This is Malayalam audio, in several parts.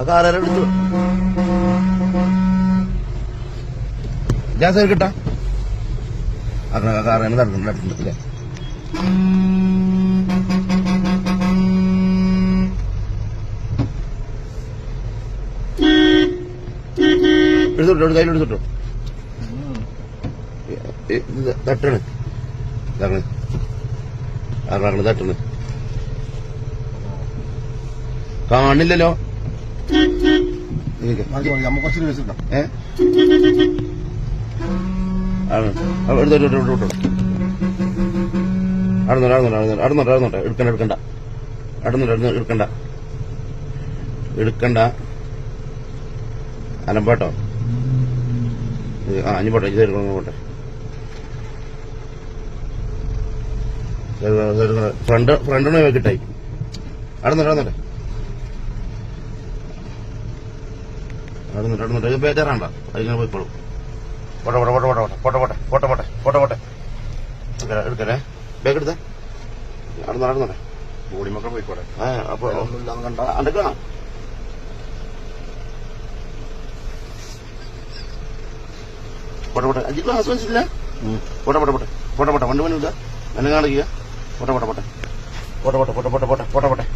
ആ കാറാരെ എടുത്തു ഗ്യാസ് കിട്ടാ കാറാണ് നടക്കുന്നുണ്ടല്ലേ എടുത്തോട്ടോ കയ്യിലെടുത്തോട്ടോ തട്ടണ് ആറാണ് തട്ടണ് കാണില്ലല്ലോ എടുക്കണ്ട അലമ്പാട്ടോ അഞ്ഞു പോട്ടെ ഇത് എടുക്കണം പോട്ടെ ഫ്രണ്ടിനെ കിട്ടായി അടുന്നുണ്ട് ബേജാറാണ്ട അതിങ്ങനെ പോയിക്കോളും പോട്ടെ എടുക്കല്ലേ ബാഗ് എടുത്തേ നടന്നോട്ടെ ബോഡി മക്കൾ പോയിക്കോട്ടെ അപ്പൊ കണ്ട അണ്ടക്കാണോ പോട്ടെ 5 ക്ലാസ് മനസ്സില്ല പോട്ടെ വണ്ടി വന്നില്ല എന്നെ കാണിക്കുക പോട്ടെ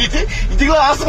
ഇത് ക്ലാസ്